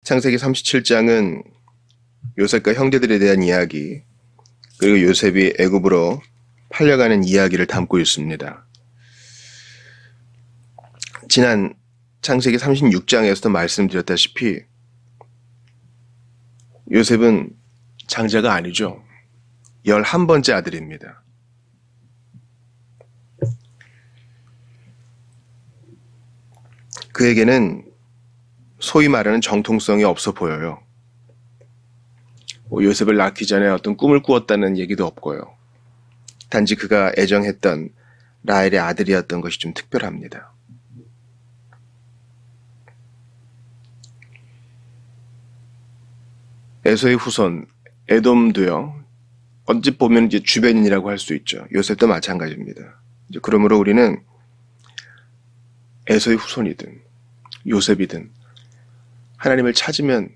창세기 37장은 요셉과 형제들에 대한 이야기, 그리고 요셉이 애굽으로 팔려가는 이야기를 담고 있습니다. 지난 창세기 36장에서도 말씀드렸다시피 요셉은 장자가 아니죠. 11번째 아들입니다. 그에게는 소위 말하는 정통성이 없어 보여요. 요셉을 낳기 전에 어떤 꿈을 꾸었다는 얘기도 없고요. 단지 그가 애정했던 라헬의 아들이었던 것이 좀 특별합니다. 에서의 후손 에돔도요. 언제 보면 이제 주변인이라고 할 수 있죠. 요셉도 마찬가지입니다. 그러므로 우리는 에서의 후손이든 요셉이든 하나님을 찾으면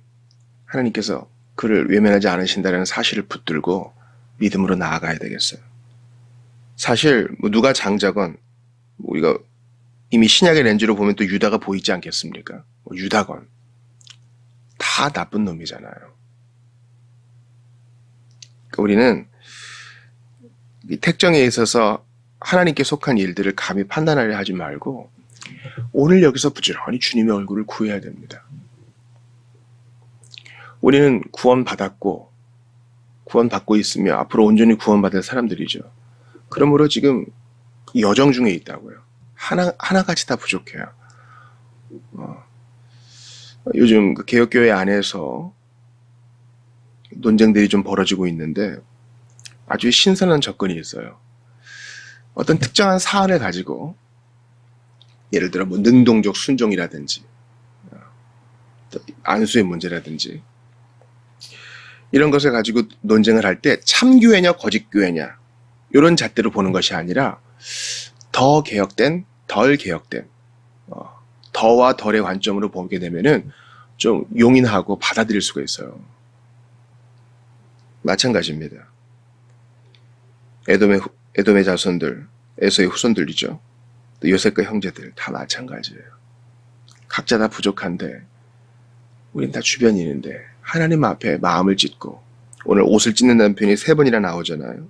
하나님께서 그를 외면하지 않으신다는 사실을 붙들고 믿음으로 나아가야 되겠어요. 사실 누가 장자건 우리가 이미 신약의 렌즈로 보면 또 유다가 보이지 않겠습니까? 유다건 다 나쁜 놈이잖아요. 그러니까 우리는 이 택정에 있어서 하나님께 속한 일들을 감히 판단하려 하지 말고 오늘 여기서 부지런히 주님의 얼굴을 구해야 됩니다. 우리는 구원받았고 구원받고 있으며 앞으로 온전히 구원받을 사람들이죠. 그러므로 지금 여정 중에 있다고요. 하나같이 다 부족해요. 요즘 그 개혁교회 안에서 논쟁들이 좀 벌어지고 있는데 아주 신선한 접근이 있어요. 어떤 특정한 사안을 가지고 예를 들어 뭐 능동적 순종이라든지 안수의 문제라든지 이런 것을 가지고 논쟁을 할 때 참교회냐 거짓교회냐 이런 잣대로 보는 것이 아니라 더 개혁된 덜 개혁된 더와 덜의 관점으로 보게 되면은 좀 용인하고 받아들일 수가 있어요. 마찬가지입니다. 에돔의 자손들, 에서의 후손들이죠. 또 요셉과 형제들 다 마찬가지예요. 각자 다 부족한데 우린 다 주변인인데 하나님 앞에 마음을 찢고 오늘 옷을 찢는다는 표현이 3번이나 나오잖아요.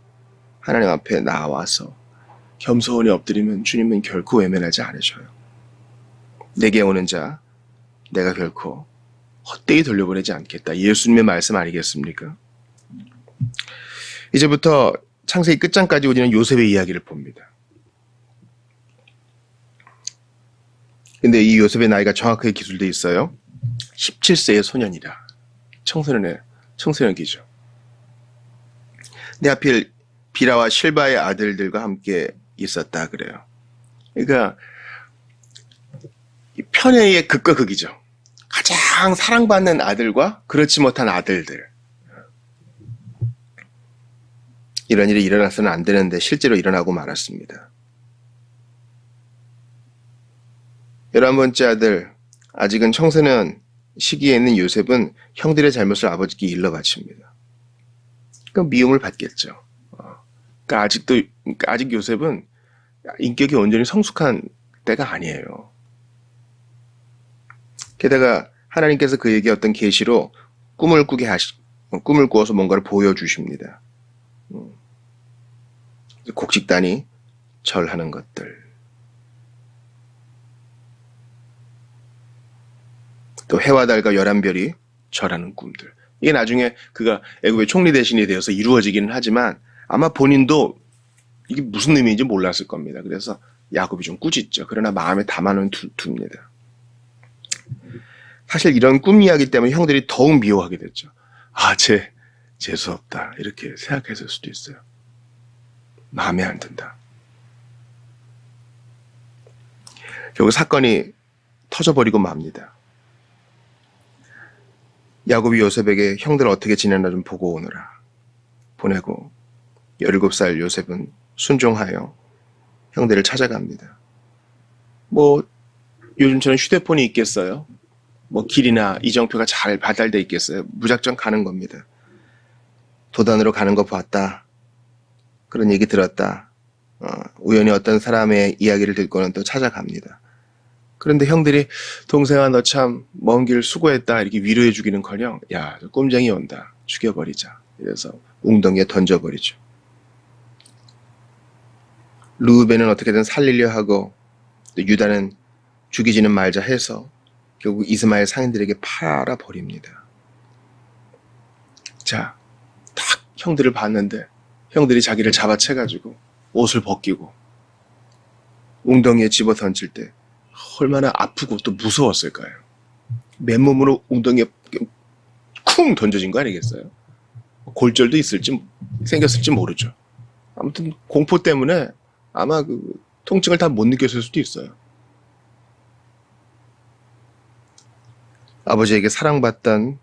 하나님 앞에 나와서 겸손히 엎드리면 주님은 결코 외면하지 않으셔요. 내게 오는 자 내가 결코 헛되이 돌려보내지 않겠다. 예수님의 말씀 아니겠습니까? 이제부터 창세기 끝장까지 우리는 요셉의 이야기를 봅니다. 근데 이 요셉의 나이가 정확하게 기술되어 있어요. 17세의 소년이라. 청소년기죠. 근데 하필 비라와 실바의 아들들과 함께 있었다 그래요. 그러니까 편애의 극과 극이죠. 가장 사랑받는 아들과 그렇지 못한 아들들. 이런 일이 일어나서는 안 되는데 실제로 일어나고 말았습니다. 11번째 아들, 아직은 청소년 시기에 있는 요셉은 형들의 잘못을 아버지께 일러 바칩니다. 그러니까 미움을 받겠죠. 그러니까 아직 요셉은 인격이 온전히 성숙한 때가 아니에요. 게다가 하나님께서 그에게 어떤 계시로 꿈을 꾸어서 뭔가를 보여주십니다. 곡식단이 절하는 것들, 또 해와 달과 11별이 절하는 꿈들. 이게 나중에 그가 애굽의 총리 대신이 되어서 이루어지기는 하지만 아마 본인도 이게 무슨 의미인지 몰랐을 겁니다. 그래서 야곱이 좀 꾸짖죠. 그러나 마음에 담아는 둡니다. 사실 이런 꿈 이야기 때문에 형들이 더욱 미워하게 됐죠. 재수없다. 이렇게 생각했을 수도 있어요. 마음에 안 든다. 결국 사건이 터져버리고 맙니다. 야곱이 요셉에게 형들 어떻게 지내나 좀 보고 오너라 보내고 17살 요셉은 순종하여 형들을 찾아갑니다. 요즘처럼 휴대폰이 있겠어요? 길이나 이정표가 잘 발달돼 있겠어요? 무작정 가는 겁니다. 도단으로 가는 거 봤다. 그런 얘기 들었다. 우연히 어떤 사람의 이야기를 듣고는 또 찾아갑니다. 그런데 형들이 동생아 너 참 먼 길 수고했다 이렇게 위로해 주기는커녕 야, 저 꼼쟁이 온다. 죽여버리자. 이래서 웅덩이에 던져버리죠. 르우벤은 어떻게든 살리려 하고 또 유다는 죽이지는 말자 해서 결국 이스마엘 상인들에게 팔아버립니다. 자, 딱 형들을 봤는데 형들이 자기를 잡아채가지고 옷을 벗기고 웅덩이에 집어 던질 때 얼마나 아프고 또 무서웠을까요? 맨몸으로 웅덩이에 쿵 던져진 거 아니겠어요? 골절도 생겼을지 모르죠. 아무튼 공포 때문에 아마 그 통증을 다 못 느꼈을 수도 있어요. 아버지에게 사랑받던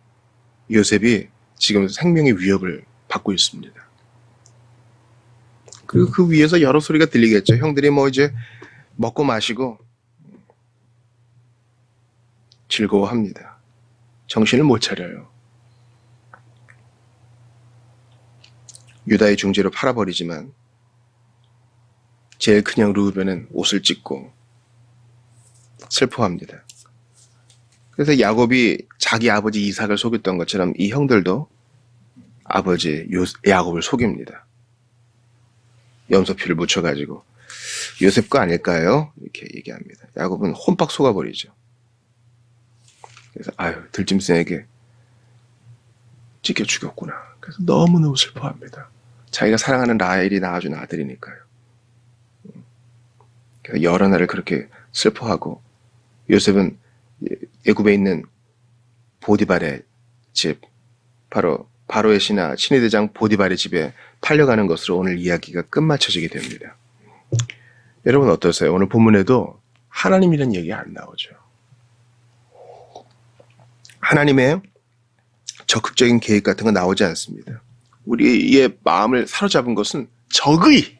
요셉이 지금 생명의 위협을 받고 있습니다. 그리고 그 위에서 여러 소리가 들리겠죠. 형들이 뭐 이제 먹고 마시고 즐거워합니다. 정신을 못 차려요. 유다의 중재로 팔아버리지만 제일 큰 형 르우벤은 옷을 찢고 슬퍼합니다. 그래서 야곱이 자기 아버지 이삭을 속였던 것처럼 이 형들도 아버지 야곱을 속입니다. 염소피를 묻혀가지고 요셉 거 아닐까요? 이렇게 얘기합니다. 야곱은 혼박 속아버리죠. 그래서 들짐승에게 찢겨 죽였구나. 그래서 너무너무 슬퍼합니다. 자기가 사랑하는 라헬이 낳아준 아들이니까요. 여러 날을 그렇게 슬퍼하고 요셉은 애굽에 있는 보디발의 집, 바로 바로의 신하 신의 대장 보디발의 집에 팔려가는 것으로 오늘 이야기가 끝마쳐지게 됩니다. 여러분 어떠세요? 오늘 본문에도 하나님이라는 얘기가 안 나오죠. 하나님의 적극적인 계획 같은 거 나오지 않습니다. 우리의 마음을 사로잡은 것은 적의,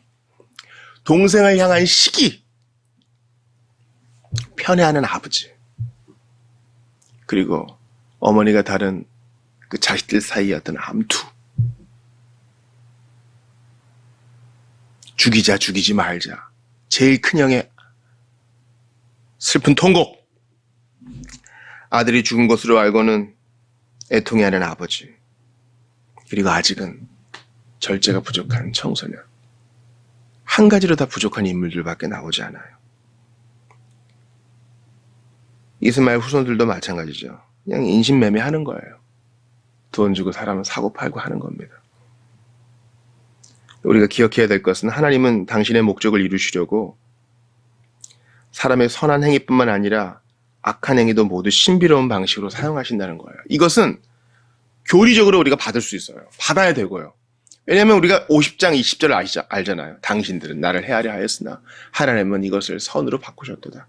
동생을 향한 시기, 편애하는 아버지, 그리고 어머니가 다른 그 자식들 사이의 어떤 암투, 죽이자 죽이지 말자, 제일 큰형의 슬픈 통곡, 아들이 죽은 것으로 알고는 애통해하는 아버지, 그리고 아직은 절제가 부족한 청소년, 한 가지로 다 부족한 인물들밖에 나오지 않아요. 이스마엘 후손들도 마찬가지죠. 그냥 인신매매하는 거예요. 돈 주고 사람을 사고 팔고 하는 겁니다. 우리가 기억해야 될 것은 하나님은 당신의 목적을 이루시려고 사람의 선한 행위뿐만 아니라 악한 행위도 모두 신비로운 방식으로 사용하신다는 거예요. 이것은 교리적으로 우리가 받을 수 있어요. 받아야 되고요. 왜냐하면 우리가 50장 20절을 알잖아요. 당신들은 나를 헤아려 하였으나 하나님은 이것을 선으로 바꾸셨도다.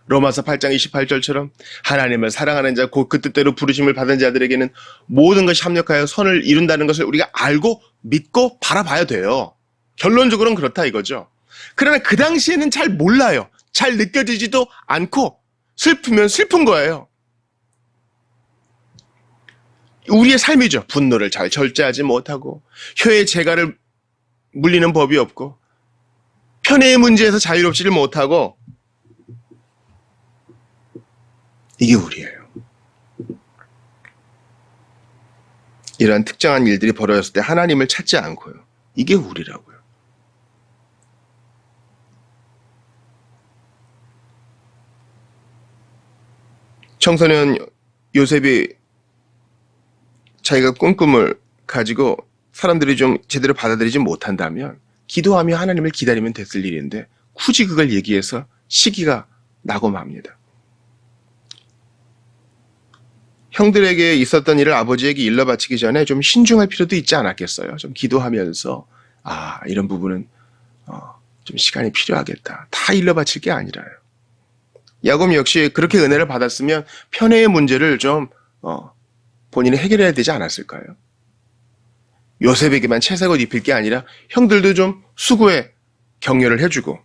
로마서 8장 28절처럼 하나님을 사랑하는 자 곧 그 뜻대로 부르심을 받은 자들에게는 모든 것이 합력하여 선을 이룬다는 것을 우리가 알고 믿고 바라봐야 돼요. 결론적으로는 그렇다 이거죠. 그러나 그 당시에는 잘 몰라요. 잘 느껴지지도 않고 슬프면 슬픈 거예요. 우리의 삶이죠. 분노를 잘 절제하지 못하고 혀의 재갈을 물리는 법이 없고 편애의 문제에서 자유롭지를 못하고 이게 우리예요. 이러한 특정한 일들이 벌어졌을 때 하나님을 찾지 않고요. 이게 우리라고요. 청소년 요셉이 자기가 꾼 꿈을 가지고 사람들이 좀 제대로 받아들이지 못한다면 기도하며 하나님을 기다리면 됐을 일인데 굳이 그걸 얘기해서 시기가 나고 맙니다. 형들에게 있었던 일을 아버지에게 일러 바치기 전에 좀 신중할 필요도 있지 않았겠어요? 좀 기도하면서 이런 부분은 좀 시간이 필요하겠다. 다 일러 바칠 게 아니라요. 야곱 역시 그렇게 은혜를 받았으면 편애의 문제를 좀 본인이 해결해야 되지 않았을까요? 요셉에게만 채색옷 입힐 게 아니라 형들도 좀 수고에 격려를 해주고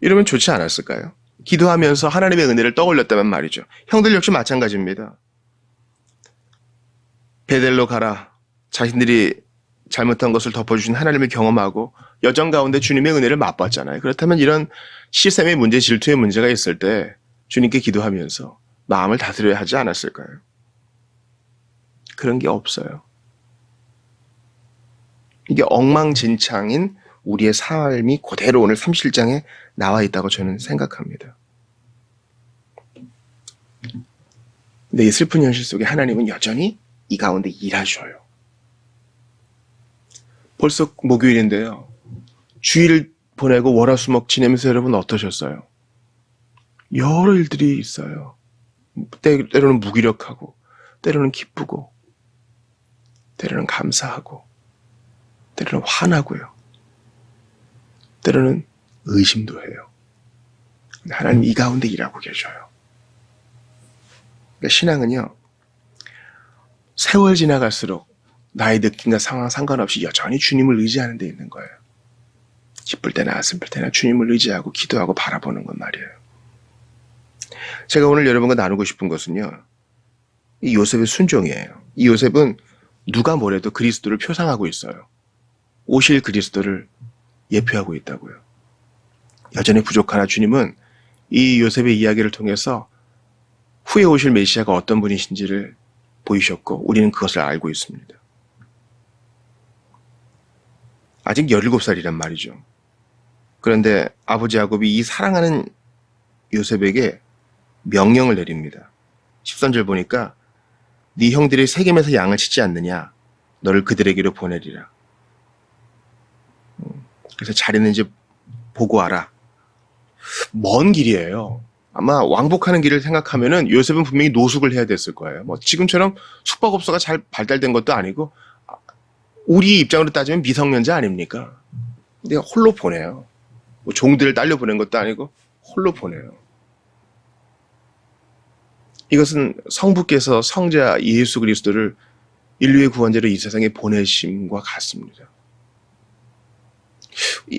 이러면 좋지 않았을까요? 기도하면서 하나님의 은혜를 떠올렸다면 말이죠. 형들 역시 마찬가지입니다. 베델로 가라. 자신들이 잘못한 것을 덮어주신 하나님을 경험하고 여정 가운데 주님의 은혜를 맛봤잖아요. 그렇다면 이런 시샘의 문제, 질투의 문제가 있을 때 주님께 기도하면서 마음을 다스려야 하지 않았을까요? 그런 게 없어요. 이게 엉망진창인 우리의 삶이 그대로 오늘 37장에 나와 있다고 저는 생각합니다. 근데 이 슬픈 현실 속에 하나님은 여전히 이 가운데 일하셔요. 벌써 목요일인데요. 주일을 보내고 월화수목 지내면서 여러분 어떠셨어요? 여러 일들이 있어요. 때로는 무기력하고, 때로는 기쁘고, 때로는 감사하고, 때로는 화나고요. 때로는 의심도 해요. 하나님 이 가운데 일하고 계셔요. 그러니까 신앙은요, 세월 지나갈수록 나의 느낌과 상황 상관없이 여전히 주님을 의지하는 데 있는 거예요. 기쁠 때나 슬플 때나 주님을 의지하고 기도하고 바라보는 건 말이에요. 제가 오늘 여러분과 나누고 싶은 것은요, 이 요셉의 순종이에요. 이 요셉은 누가 뭐래도 그리스도를 표상하고 있어요. 오실 그리스도를 예표하고 있다고요. 여전히 부족하나 주님은 이 요셉의 이야기를 통해서 후에 오실 메시아가 어떤 분이신지를 보이셨고 우리는 그것을 알고 있습니다. 아직 17살이란 말이죠. 그런데 아버지 야곱이 이 사랑하는 요셉에게 명령을 내립니다. 13절 보니까 네 형들이 세겜에서 양을 치지 않느냐, 너를 그들에게로 보내리라. 그래서 잘 있는지 보고 와라. 먼 길이에요. 아마 왕복하는 길을 생각하면은 요셉은 분명히 노숙을 해야 됐을 거예요. 뭐 지금처럼 숙박업소가 잘 발달된 것도 아니고 우리 입장으로 따지면 미성년자 아닙니까? 근데 홀로 보내요. 뭐 종들을 딸려 보낸 것도 아니고 홀로 보내요. 이것은 성부께서 성자 예수 그리스도를 인류의 구원자로 이 세상에 보내심과 같습니다.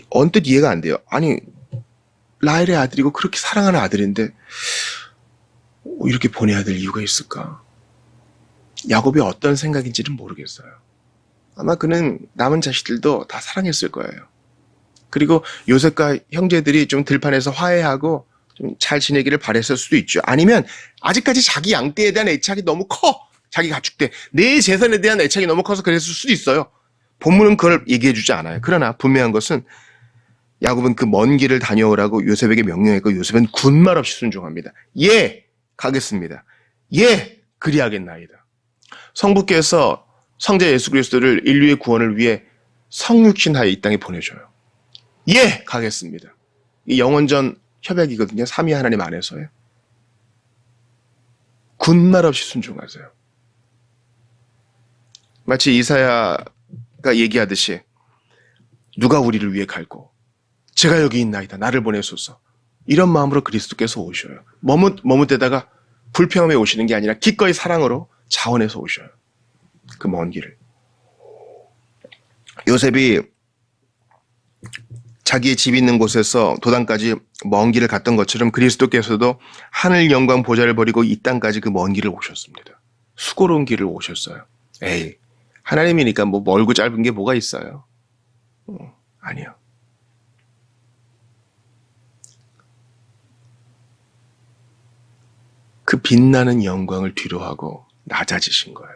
언뜻 이해가 안 돼요. 아니 라헬의 아들이고 그렇게 사랑하는 아들인데 이렇게 보내야 될 이유가 있을까? 야곱이 어떤 생각인지는 모르겠어요. 아마 그는 남은 자식들도 다 사랑했을 거예요. 그리고 요셉과 형제들이 좀 들판에서 화해하고 좀 잘 지내기를 바랬을 수도 있죠. 아니면 아직까지 자기 양떼에 대한 애착이 너무 커. 자기 가축대. 내 재산에 대한 애착이 너무 커서 그랬을 수도 있어요. 본문은 그걸 얘기해 주지 않아요. 그러나 분명한 것은 야곱은 그 먼 길을 다녀오라고 요셉에게 명령했고 요셉은 군말 없이 순종합니다. 예, 가겠습니다. 예, 그리하겠나이다. 성부께서 성자 예수 그리스도를 인류의 구원을 위해 성육신하여 이 땅에 보내줘요. 예, 가겠습니다. 이 영원전 협약이거든요. 삼위 하나님 안에서요. 군말 없이 순종하세요. 마치 이사야가 얘기하듯이 누가 우리를 위해 갈고 제가 여기 있나이다. 나를 보내소서. 이런 마음으로 그리스도께서 오셔요. 머뭇대다가 불평함에 오시는 게 아니라 기꺼이 사랑으로 자원해서 오셔요. 그 먼 길을. 요셉이 자기의 집 있는 곳에서 도단까지 먼 길을 갔던 것처럼 그리스도께서도 하늘 영광 보좌를 버리고 이 땅까지 그 먼 길을 오셨습니다. 수고로운 길을 오셨어요. 에이, 하나님이니까 뭐 멀고 짧은 게 뭐가 있어요? 아니요. 그 빛나는 영광을 뒤로하고 낮아지신 거예요.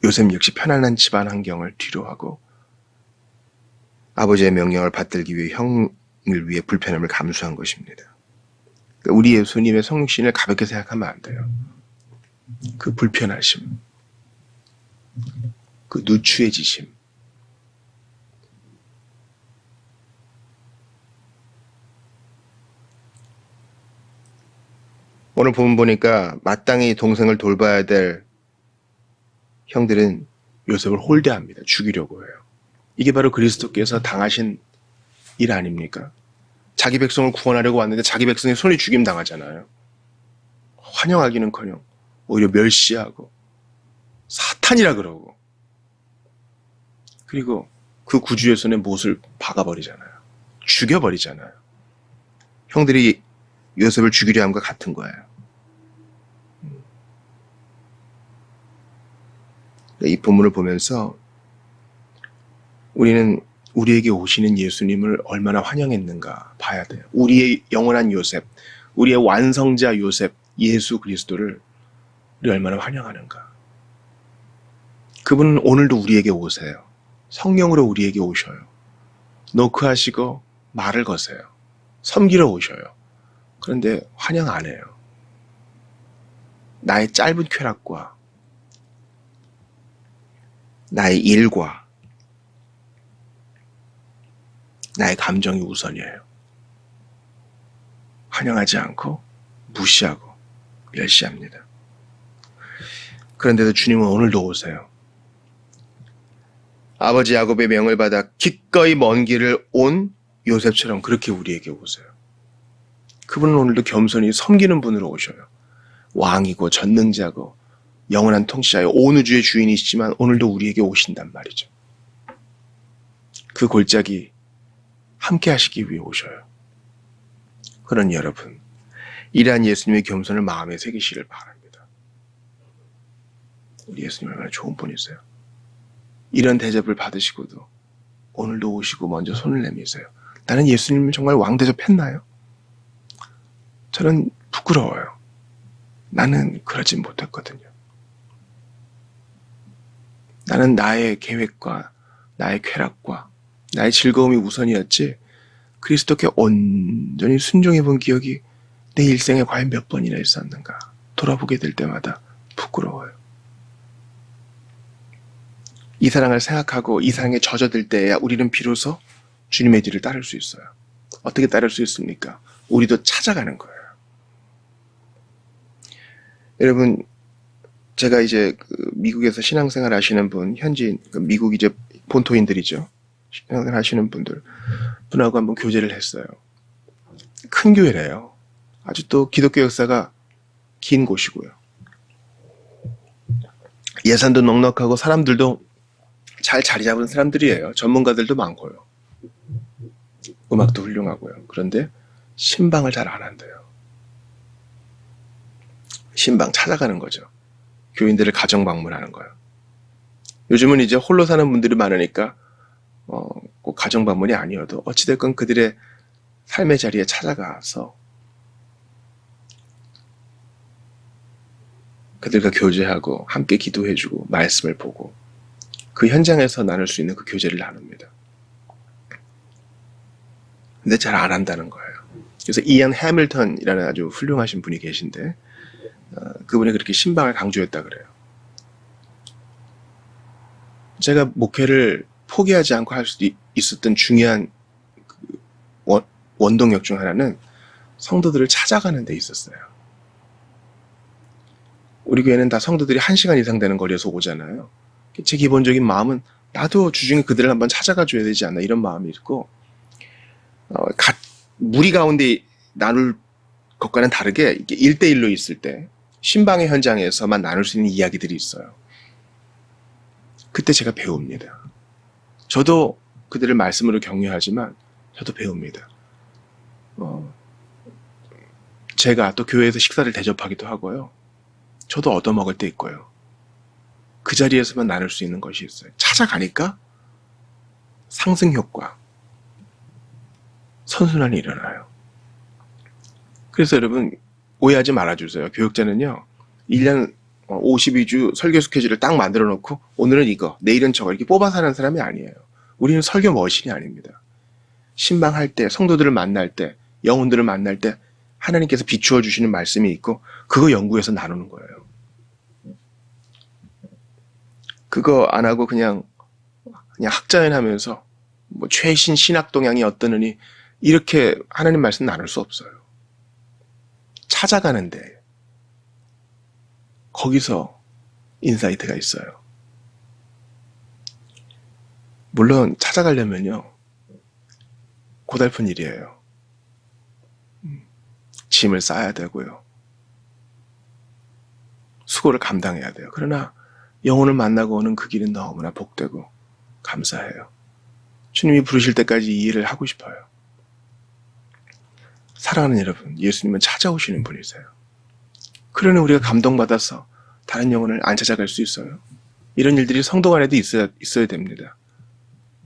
요셉 역시 편안한 집안 환경을 뒤로하고 아버지의 명령을 받들기 위해 형을 위해 불편함을 감수한 것입니다. 우리 예수님의 성육신을 가볍게 생각하면 안 돼요. 그 불편하심, 그 누추해지심, 오늘 본문 보니까 마땅히 동생을 돌봐야 될 형들은 요셉을 홀대합니다. 죽이려고 해요. 이게 바로 그리스도께서 당하신 일 아닙니까? 자기 백성을 구원하려고 왔는데 자기 백성이 손이 죽임 당하잖아요. 환영하기는커녕 오히려 멸시하고 사탄이라 그러고 그리고 그 구주의 손에 못을 박아버리잖아요. 죽여버리잖아요. 형들이 요셉을 죽이려 함과 같은 거예요. 이 본문을 보면서 우리는 우리에게 오시는 예수님을 얼마나 환영했는가 봐야 돼요. 우리의 영원한 요셉, 우리의 완성자 요셉, 예수 그리스도를 우리 얼마나 환영하는가. 그분은 오늘도 우리에게 오세요. 성령으로 우리에게 오셔요. 노크하시고 말을 거세요. 섬기러 오셔요. 그런데 환영 안 해요. 나의 짧은 쾌락과 나의 일과 나의 감정이 우선이에요. 환영하지 않고 무시하고 멸시합니다. 그런데도 주님은 오늘도 오세요. 아버지 야곱의 명을 받아 기꺼이 먼 길을 온 요셉처럼 그렇게 우리에게 오세요. 그분은 오늘도 겸손히 섬기는 분으로 오셔요. 왕이고 전능자고 영원한 통치자여 온 우주의 주인이시지만 오늘도 우리에게 오신단 말이죠. 그 골짜기 함께 하시기 위해 오셔요. 그러니 여러분, 이러한 예수님의 겸손을 마음에 새기시길 바랍니다. 우리 예수님 얼마나 좋은 분이세요. 이런 대접을 받으시고도 오늘도 오시고 먼저 손을 내미세요. 나는 예수님을 정말 왕 대접했나요? 저는 부끄러워요. 나는 그러진 못했거든요. 나는 나의 계획과 나의 쾌락과 나의 즐거움이 우선이었지 그리스도께 온전히 순종해 본 기억이 내 일생에 과연 몇 번이나 있었는가 돌아보게 될 때마다 부끄러워요. 이 사랑을 생각하고 이 사랑에 젖어들 때야 우리는 비로소 주님의 뒤를 따를 수 있어요. 어떻게 따를 수 있습니까? 우리도 찾아가는 거예요. 여러분, 제가 이제 미국에서 신앙생활 하시는 분, 현지인, 미국 이제 본토인들이죠. 신앙생활 하시는 분하고 한번 교제를 했어요. 큰 교회래요. 아주 또 기독교 역사가 긴 곳이고요. 예산도 넉넉하고 사람들도 잘 자리 잡은 사람들이에요. 전문가들도 많고요. 음악도 훌륭하고요. 그런데 신방을 잘 안 한대요. 신방 찾아가는 거죠. 교인들을 가정 방문하는 거예요. 요즘은 이제 홀로 사는 분들이 많으니까 꼭 가정 방문이 아니어도 어찌됐건 그들의 삶의 자리에 찾아가서 그들과 교제하고 함께 기도해주고 말씀을 보고 그 현장에서 나눌 수 있는 그 교제를 나눕니다. 근데 잘 안 한다는 거예요. 그래서 이안 해밀턴이라는 아주 훌륭하신 분이 계신데 그분이 그렇게 신방을 강조했다 그래요. 제가 목회를 포기하지 않고 할 수 있었던 중요한 원동력 중 하나는 성도들을 찾아가는 데 있었어요. 우리 교회는 다 성도들이 1시간 이상 되는 거리에서 오잖아요. 제 기본적인 마음은 나도 주중에 그들을 한번 찾아가 줘야 되지 않나 이런 마음이 있고 무리 가운데 나눌 것과는 다르게 이게 1대1로 있을 때 신방의 현장에서만 나눌 수 있는 이야기들이 있어요. 그때 제가 배웁니다. 저도 그들을 말씀으로 격려하지만 저도 배웁니다. 제가 또 교회에서 식사를 대접하기도 하고요. 저도 얻어먹을 때 있고요. 그 자리에서만 나눌 수 있는 것이 있어요. 찾아가니까 상승효과, 선순환이 일어나요. 그래서 여러분 오해하지 말아주세요. 교육자는요 1년 52주 설교 스케줄을 딱 만들어 놓고 오늘은 이거, 내일은 저거 이렇게 뽑아서 하는 사람이 아니에요. 우리는 설교 머신이 아닙니다. 신방할 때, 성도들을 만날 때, 영혼들을 만날 때 하나님께서 비추어 주시는 말씀이 있고 그거 연구해서 나누는 거예요. 그거 안 하고 그냥 학자연하면서 뭐 최신 신학 동향이 어떠느니 이렇게 하나님 말씀 나눌 수 없어요. 찾아가는데 거기서 인사이트가 있어요. 물론 찾아가려면요 고달픈 일이에요. 짐을 싸야 되고요. 수고를 감당해야 돼요. 그러나 영혼을 만나고 오는 그 길은 너무나 복되고 감사해요. 주님이 부르실 때까지 이 일을 하고 싶어요. 사랑하는 여러분, 예수님은 찾아오시는 분이세요. 그러니 우리가 감동받아서 다른 영혼을 안 찾아갈 수 있어요. 이런 일들이 성도 간에도 있어야 됩니다.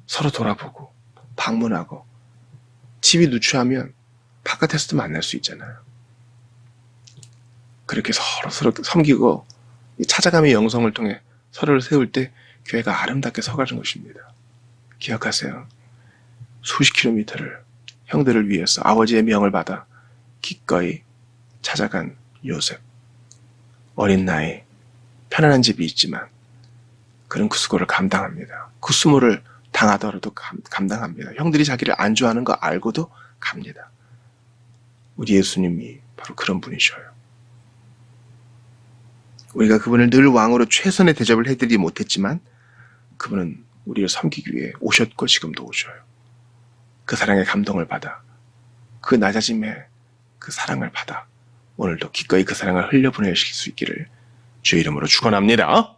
서로 돌아보고 방문하고 집이 누추하면 바깥에서도 만날 수 있잖아요. 그렇게 서로 섬기고 이 찾아감의 영성을 통해 서로를 세울 때 교회가 아름답게 서가는 것입니다. 기억하세요. 수십 킬로미터를 형들을 위해서 아버지의 명을 받아 기꺼이 찾아간 요셉. 어린 나이, 편안한 집이 있지만 그런 그 수고를 감당합니다. 그 수모를 당하더라도 감당합니다. 형들이 자기를 안 좋아하는 거 알고도 갑니다. 우리 예수님이 바로 그런 분이셔요. 우리가 그분을 늘 왕으로 최선의 대접을 해드리지 못했지만 그분은 우리를 섬기기 위해 오셨고 지금도 오셔요. 그 사랑의 감동을 받아, 그 낮아짐의 그 사랑을 받아 오늘도 기꺼이 그 사랑을 흘려보내실 수 있기를 주의 이름으로 축원합니다.